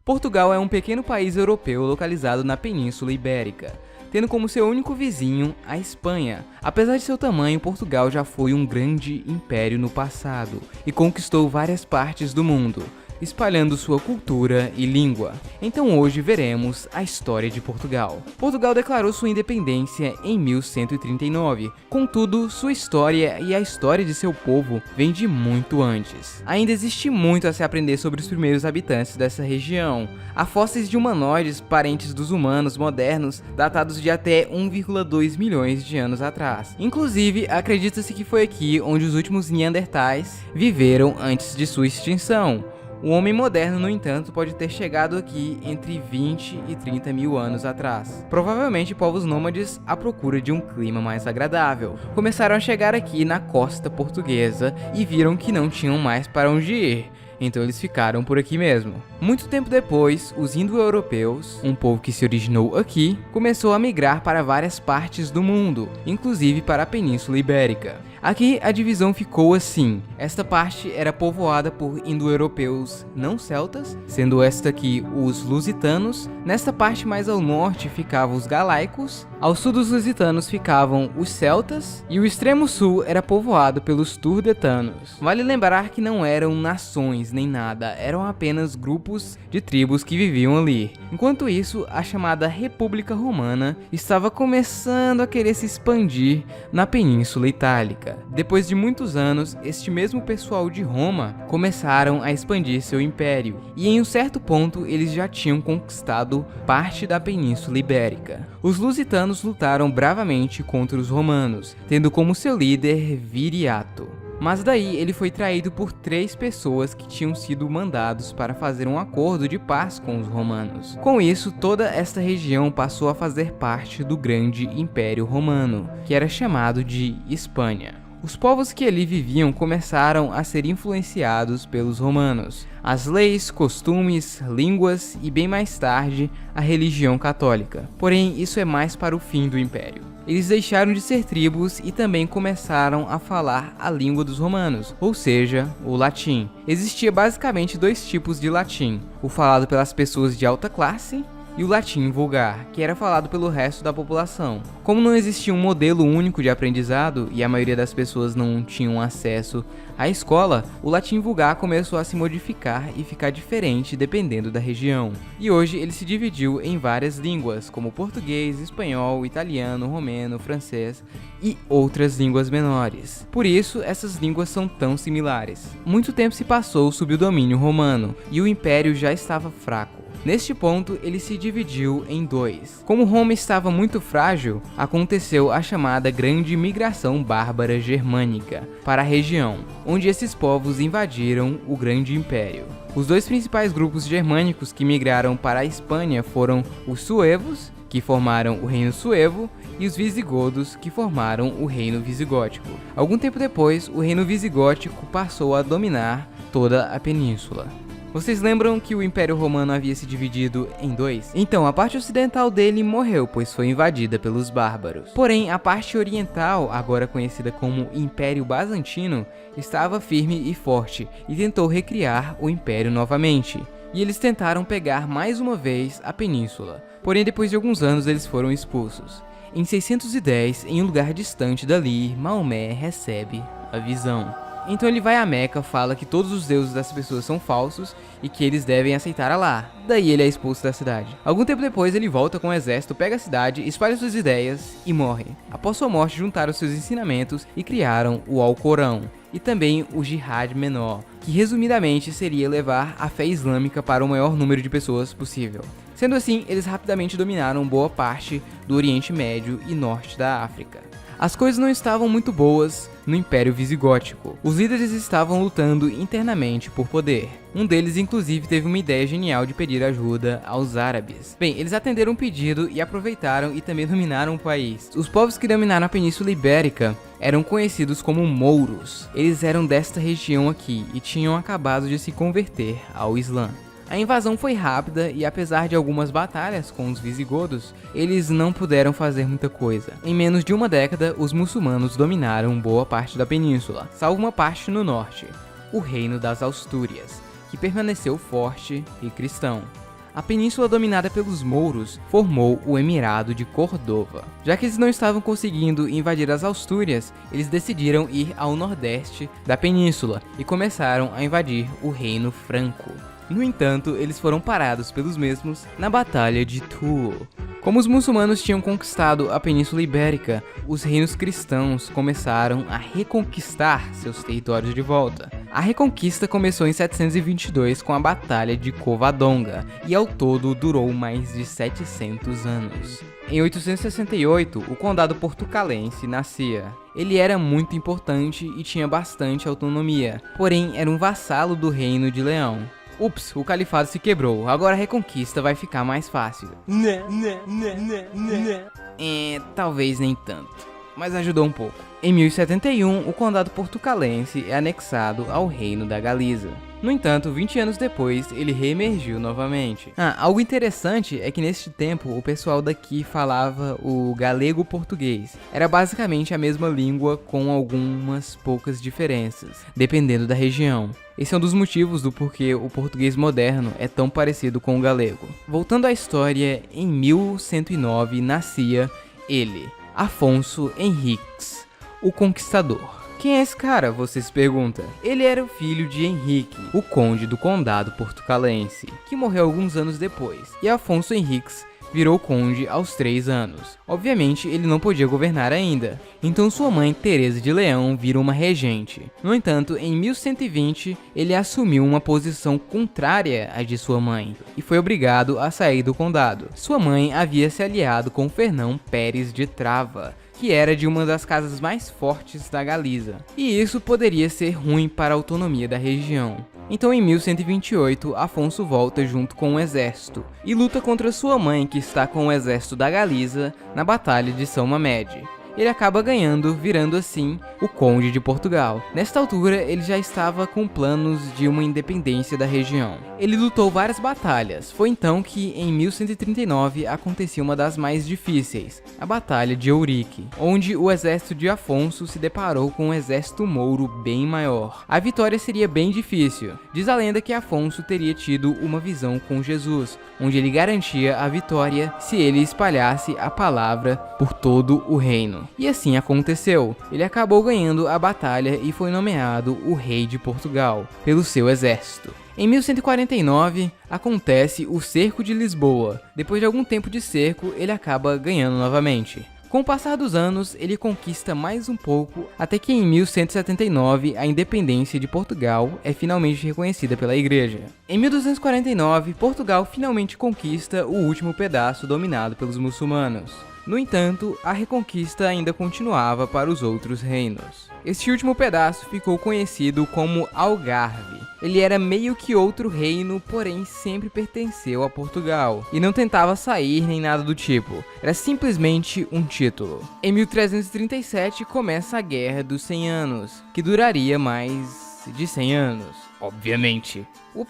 Portugal é um pequeno país europeu localizado na Península Ibérica, tendo como seu único vizinho a Espanha. Apesar de seu tamanho, Portugal já foi um grande império no passado e conquistou várias partes do mundo, espalhando sua cultura e língua. Então hoje veremos a história de Portugal. Portugal declarou sua independência em 1139, contudo, sua história e a história de seu povo vem de muito antes. Ainda existe muito a se aprender sobre os primeiros habitantes dessa região. Há fósseis de humanoides parentes dos humanos modernos datados de até 1,2 milhões de anos atrás. Inclusive, acredita-se que foi aqui onde os últimos Neandertais viveram antes de sua extinção. O homem moderno, no entanto, pode ter chegado aqui entre 20 e 30 mil anos atrás. Provavelmente povos nômades à procura de um clima mais agradável. Começaram a chegar aqui na costa portuguesa e viram que não tinham mais para onde ir. Então eles ficaram por aqui mesmo. Muito tempo depois, os indo-europeus, um povo que se originou aqui, começou a migrar para várias partes do mundo, inclusive para a Península Ibérica. Aqui a divisão ficou assim: esta parte era povoada por indo-europeus não celtas, sendo esta aqui os lusitanos. Nesta parte mais ao norte ficavam os galaicos, ao sul dos lusitanos ficavam os celtas e o extremo sul era povoado pelos turdetanos. Vale lembrar que não eram nações nem nada, eram apenas grupos de tribos que viviam ali. Enquanto isso, a chamada República Romana estava começando a querer se expandir na Península Itálica. Depois de muitos anos, este mesmo pessoal de Roma começaram a expandir seu império, e em um certo ponto eles já tinham conquistado parte da Península Ibérica. Os lusitanos lutaram bravamente contra os romanos, tendo como seu líder Viriato. Mas daí ele foi traído por 3 pessoas que tinham sido mandados para fazer um acordo de paz com os romanos. Com isso, toda esta região passou a fazer parte do grande Império Romano, que era chamado de Espanha. Os povos que ali viviam começaram a ser influenciados pelos romanos, as leis, costumes, línguas e bem mais tarde a religião católica. Porém, isso é mais para o fim do império. Eles deixaram de ser tribos e também começaram a falar a língua dos romanos, ou seja, o latim. Existia basicamente 2 tipos de latim: o falado pelas pessoas de alta classe e o latim vulgar, que era falado pelo resto da população. Como não existia um modelo único de aprendizado e a maioria das pessoas não tinham acesso à escola, o latim vulgar começou a se modificar e ficar diferente dependendo da região. E hoje ele se dividiu em várias línguas, como português, espanhol, italiano, romeno, francês e outras línguas menores. Por isso, essas línguas são tão similares. Muito tempo se passou sob o domínio romano e o império já estava fraco. Neste ponto, ele se dividiu em 2. Como Roma estava muito frágil, aconteceu a chamada Grande Migração Bárbara Germânica para a região, onde esses povos invadiram o Grande Império. Os 2 principais grupos germânicos que migraram para a Espanha foram os suevos, que formaram o Reino Suevo, e os visigodos, que formaram o Reino Visigótico. Algum tempo depois, o Reino Visigótico passou a dominar toda a península. Vocês lembram que o Império Romano havia se dividido em 2? Então, a parte ocidental dele morreu, pois foi invadida pelos bárbaros. Porém, a parte oriental, agora conhecida como Império Bizantino, estava firme e forte e tentou recriar o Império novamente. E eles tentaram pegar mais uma vez a península. Porém, depois de alguns anos, eles foram expulsos. Em 610, em um lugar distante dali, Maomé recebe a visão. Então ele vai a Meca, fala que todos os deuses das pessoas são falsos e que eles devem aceitar Alá. Daí ele é expulso da cidade. Algum tempo depois ele volta com o exército, pega a cidade, espalha suas ideias e morre. Após sua morte juntaram seus ensinamentos e criaram o Alcorão e também o Jihad Menor, que resumidamente seria levar a fé islâmica para o maior número de pessoas possível. Sendo assim, eles rapidamente dominaram boa parte do Oriente Médio e Norte da África. As coisas não estavam muito boas no Império Visigótico. Os líderes estavam lutando internamente por poder. Um deles, inclusive, teve uma ideia genial de pedir ajuda aos árabes. Bem, eles atenderam o pedido e aproveitaram e também dominaram o país. Os povos que dominaram a Península Ibérica eram conhecidos como mouros. Eles eram desta região aqui e tinham acabado de se converter ao Islã. A invasão foi rápida e, apesar de algumas batalhas com os visigodos, eles não puderam fazer muita coisa. Em menos de uma década, os muçulmanos dominaram boa parte da península, salvo uma parte no norte, o Reino das Astúrias, que permaneceu forte e cristão. a península dominada pelos mouros formou o Emirado de Córdoba. Já que eles não estavam conseguindo invadir as Astúrias, eles decidiram ir ao nordeste da península e começaram a invadir o Reino Franco. No entanto, eles foram parados pelos mesmos na Batalha de Toul. Como os muçulmanos tinham conquistado a Península Ibérica, os reinos cristãos começaram a reconquistar seus territórios de volta. A reconquista começou em 722 com a Batalha de Covadonga e ao todo durou mais de 700 anos. Em 868, o Condado Portucalense nascia. Ele era muito importante e tinha bastante autonomia, porém era um vassalo do Reino de Leão. Ups, o califado se quebrou, agora a reconquista vai ficar mais fácil. Talvez nem tanto, mas ajudou um pouco. Em 1071, o condado portucalense é anexado ao reino da Galiza. No entanto, 20 anos depois, ele reemergiu novamente. Algo interessante é que neste tempo o pessoal daqui falava o galego-português. Era basicamente a mesma língua com algumas poucas diferenças, dependendo da região. Esse é um dos motivos do porquê o português moderno é tão parecido com o galego. Voltando à história, em 1109 nascia ele, Afonso Henriques, o Conquistador. Quem é esse cara, você se pergunta? Ele era o filho de Henrique, o conde do condado portucalense, que morreu alguns anos depois, e Afonso Henriques virou conde aos 3 anos. Obviamente, ele não podia governar ainda, então sua mãe, Teresa de Leão, vira uma regente. No entanto, em 1120, ele assumiu uma posição contrária à de sua mãe, e foi obrigado a sair do condado. Sua mãe havia se aliado com Fernão Pérez de Trava, que era de uma das casas mais fortes da Galiza, e isso poderia ser ruim para a autonomia da região. Então em 1128, Afonso volta junto com o exército, e luta contra sua mãe que está com o exército da Galiza na Batalha de São Mamede. Ele acaba ganhando, virando assim o Conde de Portugal. Nesta altura, ele já estava com planos de uma independência da região. Ele lutou várias batalhas. Foi então que, em 1139, acontecia uma das mais difíceis, a Batalha de Ourique, onde o exército de Afonso se deparou com um exército mouro bem maior. A vitória seria bem difícil. Diz a lenda que Afonso teria tido uma visão com Jesus, onde ele garantia a vitória se ele espalhasse a palavra por todo o reino. E assim aconteceu. Ele acabou ganhando a batalha e foi nomeado o rei de Portugal pelo seu exército. Em 1149, acontece o Cerco de Lisboa. Depois de algum tempo de cerco, ele acaba ganhando novamente. Com o passar dos anos, ele conquista mais um pouco, até que em 1179 a independência de Portugal é finalmente reconhecida pela igreja. Em 1249, Portugal finalmente conquista o último pedaço dominado pelos muçulmanos. No entanto, a reconquista ainda continuava para os outros reinos. Este último pedaço ficou conhecido como Algarve. Ele era meio que outro reino, porém sempre pertenceu a Portugal, e não tentava sair nem nada do tipo, era simplesmente um título. Em 1337 começa a Guerra dos 100 Anos, que duraria mais de 100 anos, obviamente.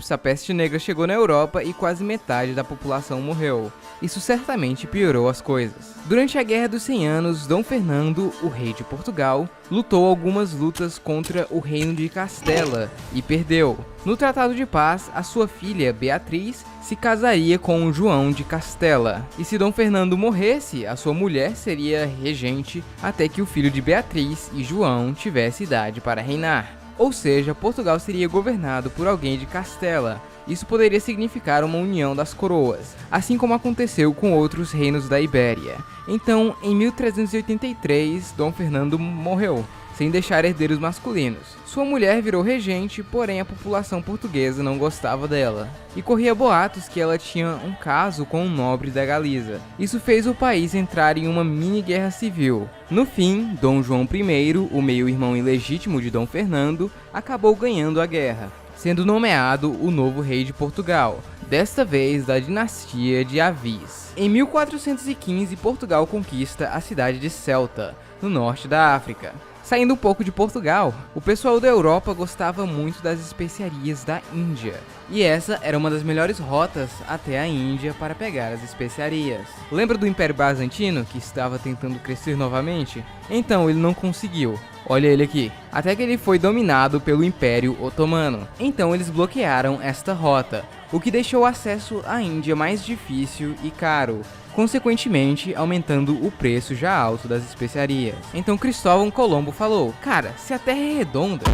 A peste negra chegou na Europa e quase metade da população morreu. Isso certamente piorou as coisas. Durante a Guerra dos 100 Anos, Dom Fernando, o rei de Portugal, lutou algumas lutas contra o reino de Castela e perdeu. No Tratado de Paz, a sua filha Beatriz se casaria com João de Castela, e se Dom Fernando morresse, a sua mulher seria regente até que o filho de Beatriz e João tivesse idade para reinar. Ou seja, Portugal seria governado por alguém de Castela. Isso poderia significar uma união das coroas, assim como aconteceu com outros reinos da Ibéria. Então, em 1383, Dom Fernando morreu, sem deixar herdeiros masculinos. Sua mulher virou regente, porém a população portuguesa não gostava dela, e corria boatos que ela tinha um caso com um nobre da Galiza. Isso fez o país entrar em uma mini guerra civil. No fim, Dom João I, o meio-irmão ilegítimo de Dom Fernando, acabou ganhando a guerra, sendo nomeado o novo rei de Portugal, desta vez da dinastia de Avis. Em 1415, Portugal conquista a cidade de Ceuta, no norte da África. Saindo um pouco de Portugal, o pessoal da Europa gostava muito das especiarias da Índia. E essa era uma das melhores rotas até a Índia para pegar as especiarias. Lembra do Império Bizantino, que estava tentando crescer novamente? Então ele não conseguiu. Olha ele aqui. Até que ele foi dominado pelo Império Otomano. Então eles bloquearam esta rota, o que deixou o acesso à Índia mais difícil e caro, consequentemente aumentando o preço já alto das especiarias. Então Cristóvão Colombo falou: cara, se a Terra é redonda,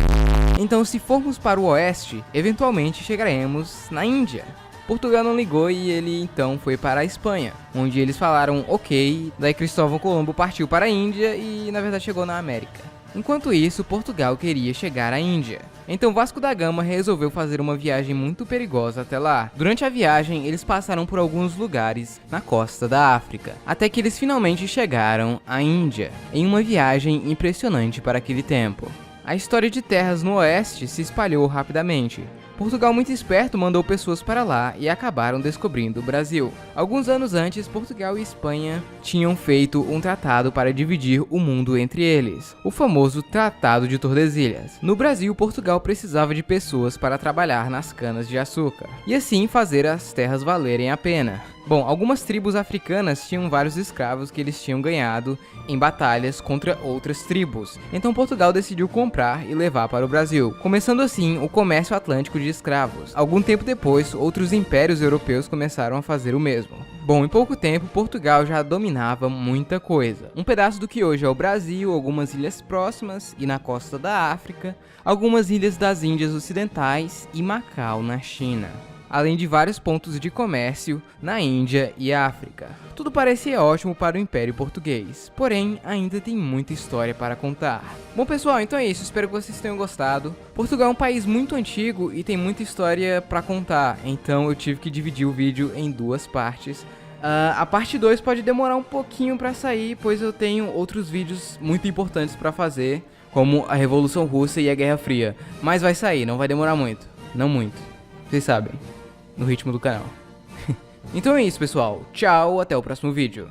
então se formos para o oeste, eventualmente chegaremos na Índia. Portugal não ligou e ele então foi para a Espanha, onde eles falaram ok, daí Cristóvão Colombo partiu para a Índia e na verdade chegou na América. Enquanto isso, Portugal queria chegar à Índia. Então Vasco da Gama resolveu fazer uma viagem muito perigosa até lá. Durante a viagem, eles passaram por alguns lugares na costa da África, até que eles finalmente chegaram à Índia, em uma viagem impressionante para aquele tempo. A história de terras no oeste se espalhou rapidamente. Portugal, muito esperto, mandou pessoas para lá e acabaram descobrindo o Brasil. Alguns anos antes, Portugal e Espanha tinham feito um tratado para dividir o mundo entre eles, o famoso Tratado de Tordesilhas. No Brasil, Portugal precisava de pessoas para trabalhar nas canas de açúcar, e assim fazer as terras valerem a pena. Bom, algumas tribos africanas tinham vários escravos que eles tinham ganhado em batalhas contra outras tribos. Então Portugal decidiu comprar e levar para o Brasil, começando assim o comércio atlântico de escravos. Algum tempo depois, outros impérios europeus começaram a fazer o mesmo. Bom, em pouco tempo, Portugal já dominava muita coisa. Um pedaço do que hoje é o Brasil, algumas ilhas próximas e na costa da África, algumas ilhas das Índias Ocidentais e Macau na China, além de vários pontos de comércio na Índia e África. Tudo parecia ótimo para o Império Português, porém ainda tem muita história para contar. Bom pessoal, então é isso, espero que vocês tenham gostado. Portugal é um país muito antigo e tem muita história para contar, então eu tive que dividir o vídeo em duas partes. A parte 2 pode demorar um pouquinho para sair, pois eu tenho outros vídeos muito importantes para fazer, como a Revolução Russa e a Guerra Fria, mas vai sair, não vai demorar muito, não muito, vocês sabem. No ritmo do canal. Então é isso, pessoal. Tchau, até o próximo vídeo.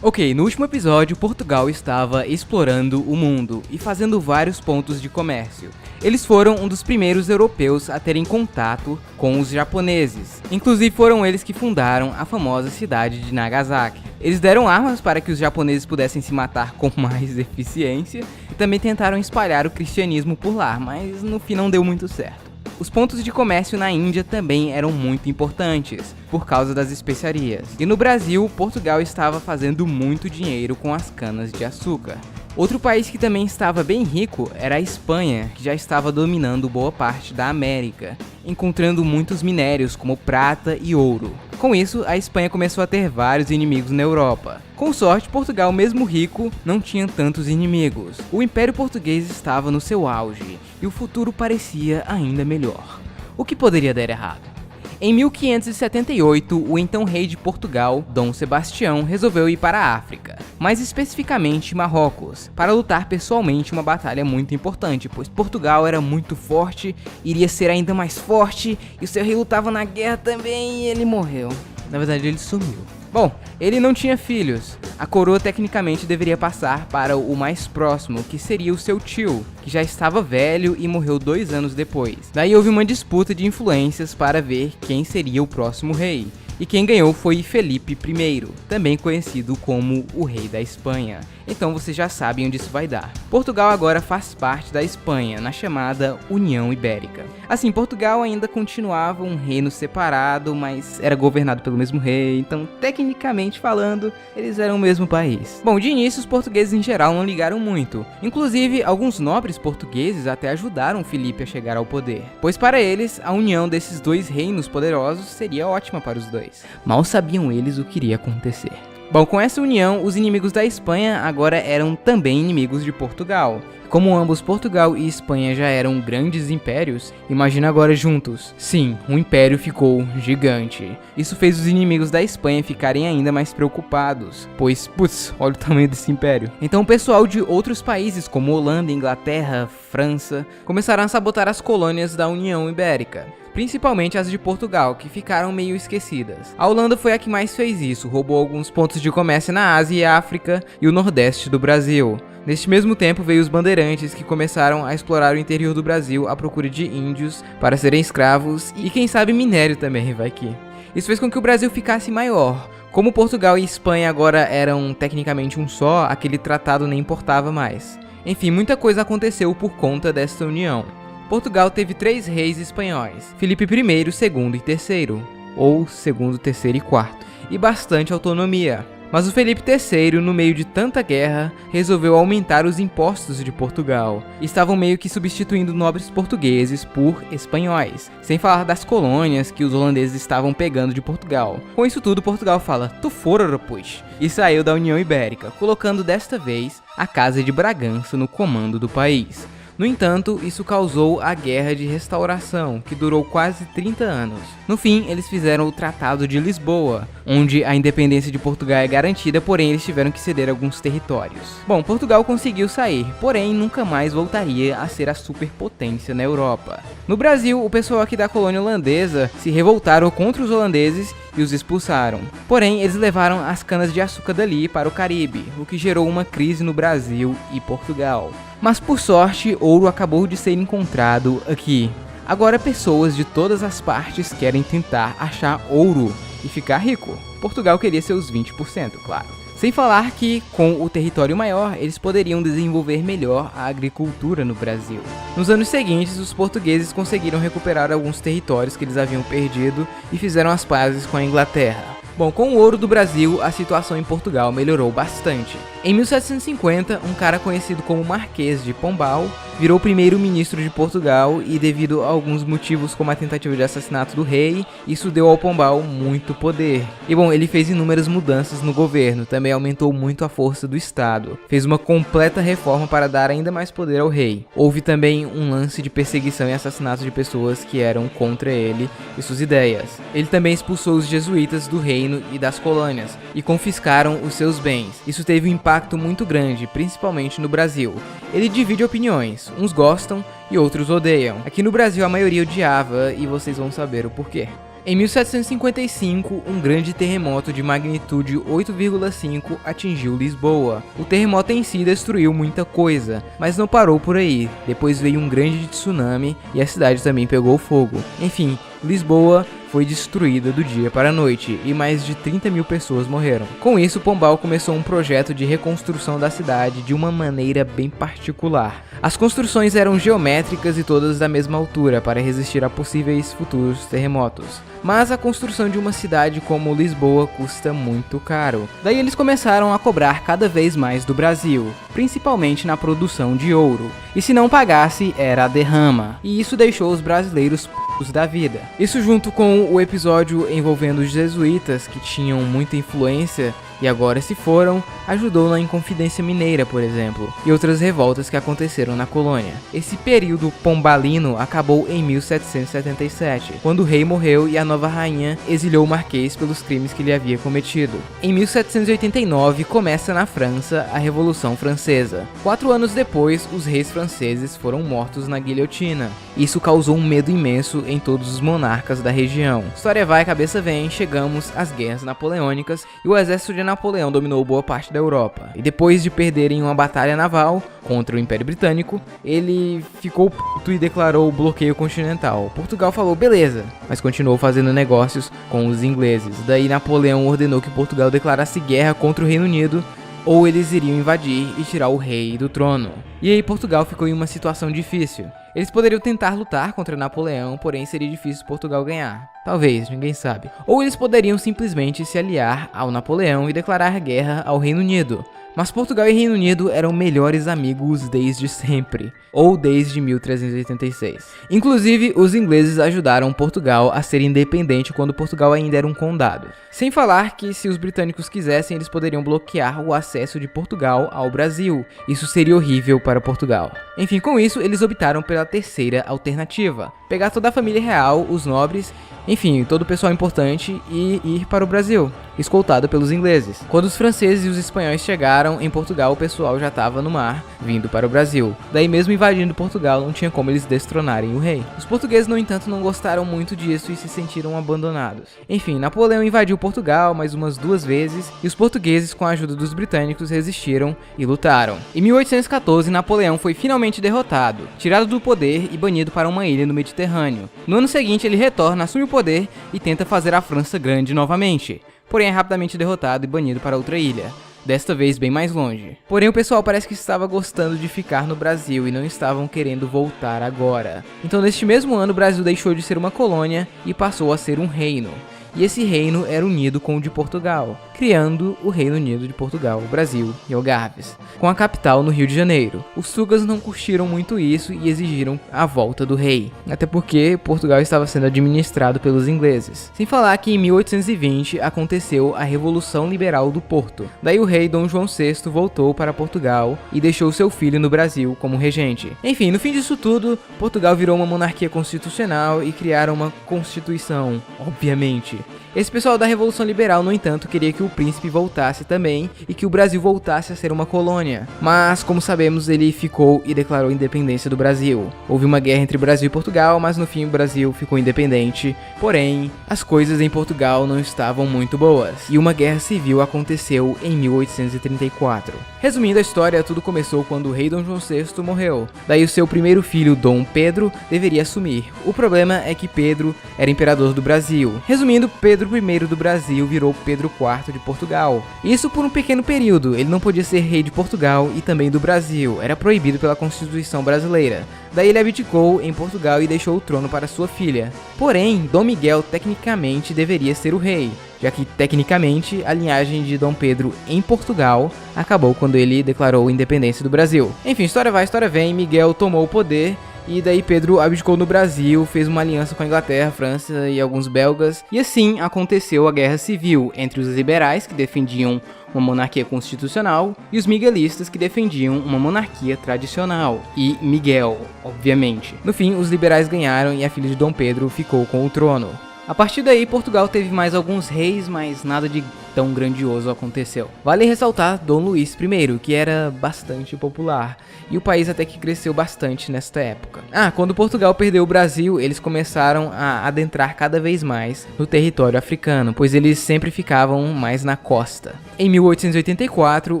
Ok, no último episódio, Portugal estava explorando o mundo e fazendo vários pontos de comércio. Eles foram um dos primeiros europeus a terem contato com os japoneses. Inclusive foram eles que fundaram a famosa cidade de Nagasaki. Eles deram armas para que os japoneses pudessem se matar com mais eficiência e também tentaram espalhar o cristianismo por lá, mas no fim não deu muito certo. Os pontos de comércio na Índia também eram muito importantes, por causa das especiarias. E no Brasil, Portugal estava fazendo muito dinheiro com as canas de açúcar. Outro país que também estava bem rico era a Espanha, que já estava dominando boa parte da América, encontrando muitos minérios como prata e ouro. Com isso, a Espanha começou a ter vários inimigos na Europa. Com sorte, Portugal, mesmo rico, não tinha tantos inimigos. O Império Português estava no seu auge e o futuro parecia ainda melhor. O que poderia dar errado? Em 1578, o então rei de Portugal, Dom Sebastião, resolveu ir para a África, mais especificamente Marrocos, para lutar pessoalmente uma batalha muito importante, pois Portugal era muito forte, iria ser ainda mais forte, e o seu rei lutava na guerra também e ele morreu. Na verdade, ele sumiu. Bom, ele não tinha filhos. A coroa tecnicamente deveria passar para o mais próximo, que seria o seu tio, que já estava velho e morreu 2 anos depois. Daí houve uma disputa de influências para ver quem seria o próximo rei. E quem ganhou foi Felipe I, também conhecido como o Rei da Espanha. Então vocês já sabem onde isso vai dar. Portugal agora faz parte da Espanha, na chamada União Ibérica. Assim, Portugal ainda continuava um reino separado, mas era governado pelo mesmo rei, então tecnicamente falando, eles eram o mesmo país. Bom, de início os portugueses em geral não ligaram muito. Inclusive, alguns nobres portugueses até ajudaram Felipe a chegar ao poder, pois para eles, a união desses dois reinos poderosos seria ótima para os dois. Mal sabiam eles o que iria acontecer. Bom, com essa união, os inimigos da Espanha agora eram também inimigos de Portugal. Como ambos Portugal e Espanha já eram grandes impérios, imagina agora juntos. Sim, o império ficou gigante. Isso fez os inimigos da Espanha ficarem ainda mais preocupados, pois, putz, olha o tamanho desse império. Então o pessoal de outros países como Holanda, Inglaterra, França, começaram a sabotar as colônias da União Ibérica. principalmente as de Portugal, que ficaram meio esquecidas. A Holanda foi a que mais fez isso, roubou alguns pontos de comércio na Ásia e África e o Nordeste do Brasil. Neste mesmo tempo veio os bandeirantes, que começaram a explorar o interior do Brasil à procura de índios para serem escravos e quem sabe minério também, vai que. Isso fez com que o Brasil ficasse maior. Como Portugal e Espanha agora eram tecnicamente um só, aquele tratado nem importava mais. Enfim, muita coisa aconteceu por conta desta união. Portugal teve 3 reis espanhóis, Filipe I, II e III, ou segundo, terceiro e quarto, e bastante autonomia. Mas o Felipe III, no meio de tanta guerra, resolveu aumentar os impostos de Portugal. Estavam meio que substituindo nobres portugueses por espanhóis, sem falar das colônias que os holandeses estavam pegando de Portugal. Com isso tudo, Portugal fala, tu fora, pois, e saiu da União Ibérica, colocando desta vez a Casa de Bragança no comando do país. No entanto, isso causou a Guerra de Restauração, que durou quase 30 anos. No fim, eles fizeram o Tratado de Lisboa, onde a independência de Portugal é garantida, porém eles tiveram que ceder alguns territórios. Bom, Portugal conseguiu sair, porém nunca mais voltaria a ser a superpotência na Europa. No Brasil, o pessoal aqui da colônia holandesa se revoltaram contra os holandeses e os expulsaram. Porém, eles levaram as canas de açúcar dali para o Caribe, o que gerou uma crise no Brasil e Portugal. Mas por sorte, ouro acabou de ser encontrado aqui. Agora pessoas de todas as partes querem tentar achar ouro e ficar rico. Portugal queria seus 20%, claro. Sem falar que, com o território maior, eles poderiam desenvolver melhor a agricultura no Brasil. Nos anos seguintes, os portugueses conseguiram recuperar alguns territórios que eles haviam perdido e fizeram as pazes com a Inglaterra. Bom, com o ouro do Brasil, a situação em Portugal melhorou bastante. Em 1750, um cara conhecido como Marquês de Pombal virou primeiro-ministro de Portugal e, devido a alguns motivos como a tentativa de assassinato do rei, isso deu ao Pombal muito poder. E bom, ele fez inúmeras mudanças no governo, também aumentou muito a força do Estado, fez uma completa reforma para dar ainda mais poder ao rei. Houve também um lance de perseguição e assassinato de pessoas que eram contra ele e suas ideias. Ele também expulsou os jesuítas do reino e das colônias e confiscaram os seus bens. Isso teve um impacto muito grande, principalmente no Brasil. Ele divide opiniões, uns gostam e outros odeiam. Aqui no Brasil a maioria odiava e vocês vão saber o porquê. Em 1755, um grande terremoto de magnitude 8,5 atingiu Lisboa. O terremoto em si destruiu muita coisa, mas não parou por aí. Depois veio um grande tsunami e a cidade também pegou fogo. Enfim, Lisboa foi destruída do dia para a noite e mais de 30 mil pessoas morreram. Com isso, Pombal começou um projeto de reconstrução da cidade de uma maneira bem particular. As construções eram geométricas e todas da mesma altura para resistir a possíveis futuros terremotos. Mas a construção de uma cidade como Lisboa custa muito caro. Daí eles começaram a cobrar cada vez mais do Brasil, principalmente na produção de ouro. E se não pagasse, era a derrama. E isso deixou os brasileiros p***os da vida. Isso junto com o episódio envolvendo os jesuítas, que tinham muita influência e agora se foram, ajudou na Inconfidência Mineira, por exemplo, e outras revoltas que aconteceram na colônia. Esse período pombalino acabou em 1777, quando o rei morreu e a nova rainha exilhou o Marquês pelos crimes que ele havia cometido. Em 1789 começa na França a Revolução Francesa. 4 anos depois, os reis franceses foram mortos na guilhotina. Isso causou um medo imenso em todos os monarcas da região. História vai, cabeça vem, chegamos às guerras napoleônicas e o exército de Napoleão dominou boa parte da Europa. E depois de perderem uma batalha naval contra o Império Britânico, ele ficou puto e declarou o bloqueio continental. Portugal falou beleza, mas continuou fazendo negócios com os ingleses. Daí Napoleão ordenou que Portugal declarasse guerra contra o Reino Unido, ou eles iriam invadir e tirar o rei do trono. E aí Portugal ficou em uma situação difícil. Eles poderiam tentar lutar contra Napoleão, porém seria difícil Portugal ganhar. Talvez, ninguém sabe. Ou eles poderiam simplesmente se aliar ao Napoleão e declarar guerra ao Reino Unido. Mas Portugal e Reino Unido eram melhores amigos desde sempre, ou desde 1386. Inclusive, os ingleses ajudaram Portugal a ser independente quando Portugal ainda era um condado. Sem falar que, se os britânicos quisessem, eles poderiam bloquear o acesso de Portugal ao Brasil. Isso seria horrível para Portugal. Enfim, com isso, eles optaram pela terceira alternativa: pegar toda a família real, os nobres, enfim, todo o pessoal importante e ir para o Brasil. escoltado pelos ingleses. Quando os franceses e os espanhóis chegaram em Portugal, o pessoal já estava no mar, vindo para o Brasil. Daí mesmo invadindo Portugal, não tinha como eles destronarem o rei. Os portugueses, no entanto, não gostaram muito disso e se sentiram abandonados. Enfim, Napoleão invadiu Portugal mais umas 2 vezes e os portugueses, com a ajuda dos britânicos, resistiram e lutaram. Em 1814, Napoleão foi finalmente derrotado, tirado do poder e banido para uma ilha no Mediterrâneo. No ano seguinte, ele retorna, assume o poder e tenta fazer a França grande novamente. Porém, é rapidamente derrotado e banido para outra ilha, desta vez bem mais longe. Porém, o pessoal parece que estava gostando de ficar no Brasil e não estavam querendo voltar agora. Então, neste mesmo ano, o Brasil deixou de ser uma colônia e passou a ser um reino. E esse reino era unido com o de Portugal, criando o Reino Unido de Portugal, Brasil e Algarves, com a capital no Rio de Janeiro. Os tugas não curtiram muito isso e exigiram a volta do rei, até porque Portugal estava sendo administrado pelos ingleses. Sem falar que em 1820 aconteceu a Revolução Liberal do Porto. Daí o rei Dom João VI voltou para Portugal e deixou seu filho no Brasil como regente. Enfim, no fim disso tudo, Portugal virou uma monarquia constitucional e criaram uma constituição, obviamente. Esse pessoal da Revolução Liberal, no entanto, queria que o príncipe voltasse também e que o Brasil voltasse a ser uma colônia. Mas, como sabemos, ele ficou e declarou a independência do Brasil. Houve uma guerra entre Brasil e Portugal, mas no fim o Brasil ficou independente. Porém, as coisas em Portugal não estavam muito boas e uma guerra civil aconteceu em 1834. Resumindo a história, tudo começou quando o rei Dom João VI morreu. Daí o seu primeiro filho, Dom Pedro, deveria assumir. O problema é que Pedro era imperador do Brasil. Resumindo, Pedro I do Brasil virou Pedro IV de Portugal. Isso por um pequeno período, ele não podia ser rei de Portugal e também do Brasil, era proibido pela Constituição brasileira. Daí ele abdicou em Portugal e deixou o trono para sua filha. Porém, Dom Miguel tecnicamente deveria ser o rei, já que tecnicamente a linhagem de Dom Pedro em Portugal acabou quando ele declarou a independência do Brasil. Enfim, história vai, história vem, Miguel tomou o poder. E daí Pedro abdicou no Brasil, fez uma aliança com a Inglaterra, França e alguns belgas. E assim aconteceu a Guerra Civil entre os liberais, que defendiam uma monarquia constitucional, e os miguelistas, que defendiam uma monarquia tradicional. E Miguel, obviamente. No fim, os liberais ganharam e a filha de Dom Pedro ficou com o trono. A partir daí, Portugal teve mais alguns reis, mas nada de tão grandioso aconteceu. Vale ressaltar Dom Luís I, que era bastante popular, e o país até que cresceu bastante nesta época. Quando Portugal perdeu o Brasil, eles começaram a adentrar cada vez mais no território africano, pois eles sempre ficavam mais na costa. Em 1884,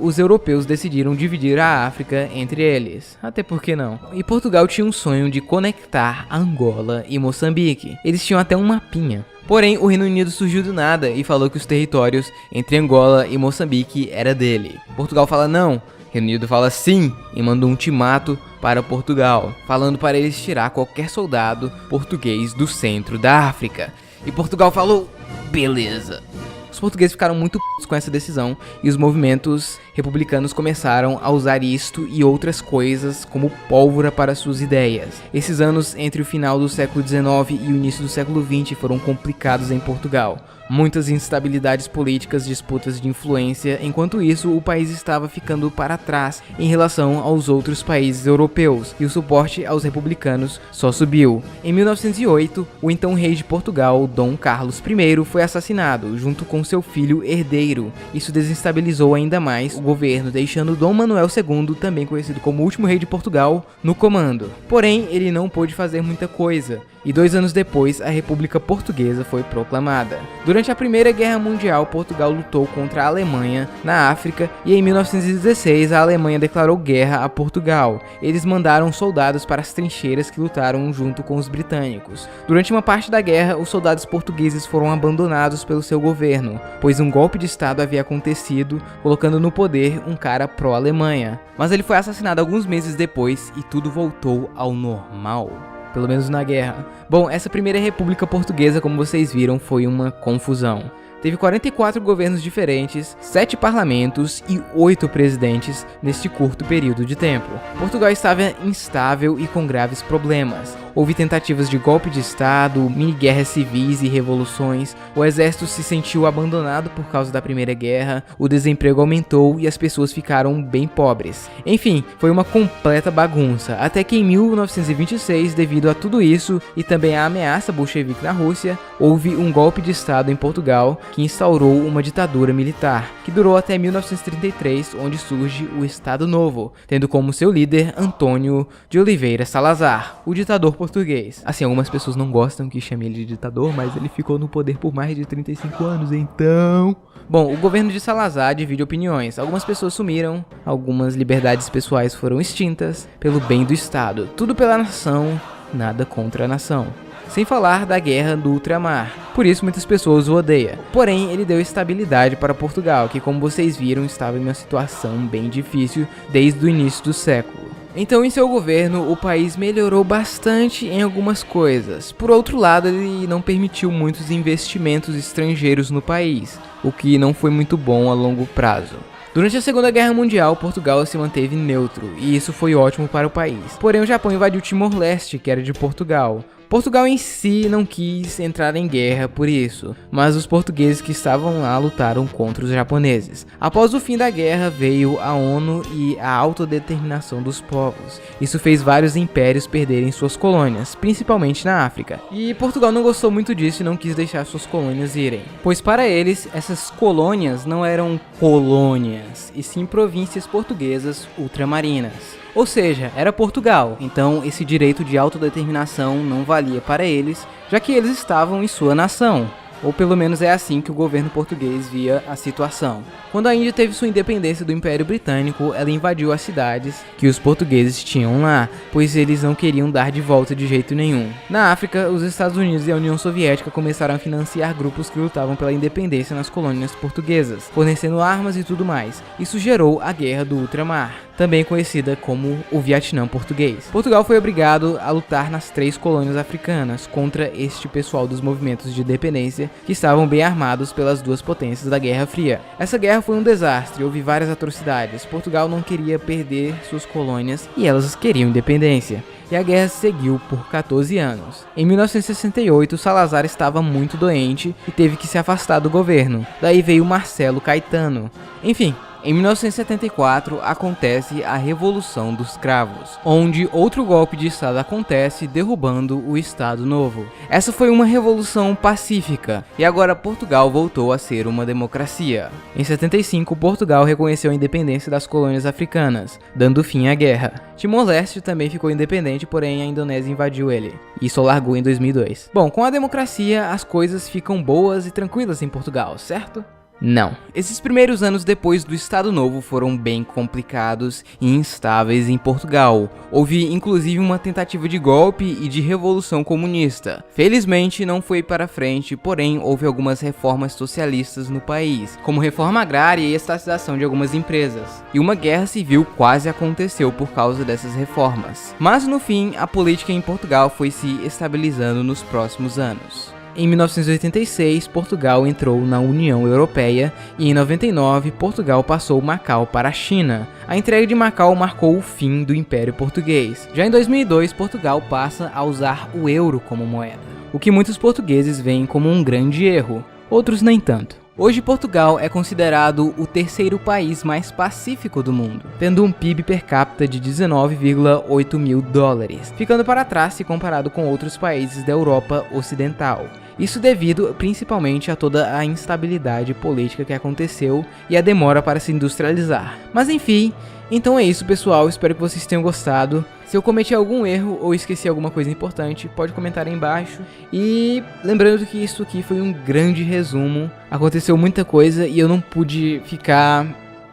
os europeus decidiram dividir a África entre eles, até porque não. E Portugal tinha um sonho de conectar Angola e Moçambique. Eles tinham até um mapinha. Porém, o Reino Unido surgiu do nada e falou que os territórios entre Angola e Moçambique era dele. Portugal fala não, Reino Unido fala sim e manda um ultimato para Portugal, falando para eles tirar qualquer soldado português do centro da África. E Portugal falou, beleza. Os portugueses ficaram muito p***s com essa decisão e os movimentos republicanos começaram a usar isto e outras coisas como pólvora para suas ideias. Esses anos entre o final do século XIX e o início do século XX foram complicados em Portugal. Muitas instabilidades políticas, disputas de influência, enquanto isso o país estava ficando para trás em relação aos outros países europeus e o suporte aos republicanos só subiu. Em 1908, o então rei de Portugal, Dom Carlos I, foi assassinado junto com seu filho herdeiro. Isso desestabilizou ainda mais o governo, deixando Dom Manuel II, também conhecido como o último rei de Portugal, no comando. Porém, ele não pôde fazer muita coisa. E 2 anos depois, a República Portuguesa foi proclamada. Durante a Primeira Guerra Mundial, Portugal lutou contra a Alemanha na África e em 1916 a Alemanha declarou guerra a Portugal. Eles mandaram soldados para as trincheiras que lutaram junto com os britânicos. Durante uma parte da guerra, os soldados portugueses foram abandonados pelo seu governo, pois um golpe de estado havia acontecido, colocando no poder um cara pró-Alemanha. Mas ele foi assassinado alguns meses depois e tudo voltou ao normal. Pelo menos na guerra. Bom, essa primeira república portuguesa, como vocês viram, foi uma confusão. Teve 44 governos diferentes, 7 parlamentos e 8 presidentes neste curto período de tempo. Portugal estava instável e com graves problemas. Houve tentativas de golpe de estado, mini-guerras civis e revoluções, o exército se sentiu abandonado por causa da Primeira Guerra, o desemprego aumentou e as pessoas ficaram bem pobres. Enfim, foi uma completa bagunça, até que em 1926, devido a tudo isso e também à ameaça bolchevique na Rússia, houve um golpe de estado em Portugal que instaurou uma ditadura militar, que durou até 1933, onde surge o Estado Novo, tendo como seu líder Antônio de Oliveira Salazar, o ditador português. Assim, algumas pessoas não gostam que chame ele de ditador, mas ele ficou no poder por mais de 35 anos, então... Bom, o governo de Salazar divide opiniões. Algumas pessoas sumiram, algumas liberdades pessoais foram extintas pelo bem do Estado. Tudo pela nação, nada contra a nação. Sem falar da guerra do ultramar. Por isso muitas pessoas o odeiam. Porém, ele deu estabilidade para Portugal, que como vocês viram, estava em uma situação bem difícil desde o início do século. Então, em seu governo, o país melhorou bastante em algumas coisas. Por outro lado, ele não permitiu muitos investimentos estrangeiros no país, o que não foi muito bom a longo prazo. Durante a Segunda Guerra Mundial, Portugal se manteve neutro, e isso foi ótimo para o país. Porém, o Japão invadiu Timor-Leste, que era de Portugal. Portugal em si não quis entrar em guerra por isso, mas os portugueses que estavam lá lutaram contra os japoneses. Após o fim da guerra veio a ONU e a autodeterminação dos povos. Isso fez vários impérios perderem suas colônias, principalmente na África. E Portugal não gostou muito disso e não quis deixar suas colônias irem, pois para eles essas colônias não eram colônias, e sim províncias portuguesas ultramarinas. Ou seja, era Portugal, então esse direito de autodeterminação não valia para eles, já que eles estavam em sua nação. Ou pelo menos é assim que o governo português via a situação. Quando a Índia teve sua independência do Império Britânico, ela invadiu as cidades que os portugueses tinham lá, pois eles não queriam dar de volta de jeito nenhum. Na África, os Estados Unidos e a União Soviética começaram a financiar grupos que lutavam pela independência nas colônias portuguesas, fornecendo armas e tudo mais. Isso gerou a Guerra do Ultramar, também conhecida como o Vietnã português. Portugal foi obrigado a lutar nas 3 colônias africanas contra este pessoal dos movimentos de independência que estavam bem armados pelas duas potências da Guerra Fria. Essa guerra foi um desastre, houve várias atrocidades. Portugal não queria perder suas colônias e elas queriam independência. E a guerra seguiu por 14 anos. Em 1968, Salazar estava muito doente e teve que se afastar do governo. Daí veio Marcelo Caetano. Enfim, em 1974 acontece a Revolução dos Cravos, onde outro golpe de Estado acontece derrubando o Estado Novo. Essa foi uma revolução pacífica e agora Portugal voltou a ser uma democracia. Em 75, Portugal reconheceu a independência das colônias africanas, dando fim à guerra. Timor-Leste também ficou independente, porém a Indonésia invadiu ele e só largou em 2002. Bom, com a democracia as coisas ficam boas e tranquilas em Portugal, certo? Não. Esses primeiros anos depois do Estado Novo foram bem complicados e instáveis em Portugal. Houve inclusive uma tentativa de golpe e de revolução comunista. Felizmente não foi para frente, porém houve algumas reformas socialistas no país, como reforma agrária e estatização de algumas empresas. E uma guerra civil quase aconteceu por causa dessas reformas. Mas no fim, a política em Portugal foi se estabilizando nos próximos anos. Em 1986, Portugal entrou na União Europeia e em 99, Portugal passou Macau para a China. A entrega de Macau marcou o fim do Império Português. Já em 2002, Portugal passa a usar o euro como moeda, o que muitos portugueses veem como um grande erro, outros nem tanto. Hoje Portugal é considerado o terceiro país mais pacífico do mundo, tendo um PIB per capita de 19,8 mil dólares, ficando para trás se comparado com outros países da Europa Ocidental. Isso devido principalmente a toda a instabilidade política que aconteceu e a demora para se industrializar. Mas enfim, então é isso pessoal, espero que vocês tenham gostado. Se eu cometi algum erro ou esqueci alguma coisa importante, pode comentar aí embaixo. E lembrando que isso aqui foi um grande resumo, aconteceu muita coisa e eu não pude ficar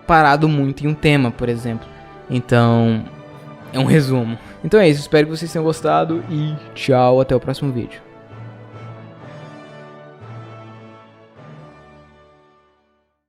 parado muito em um tema, por exemplo. Então, é um resumo. Então é isso, espero que vocês tenham gostado e tchau, até o próximo vídeo.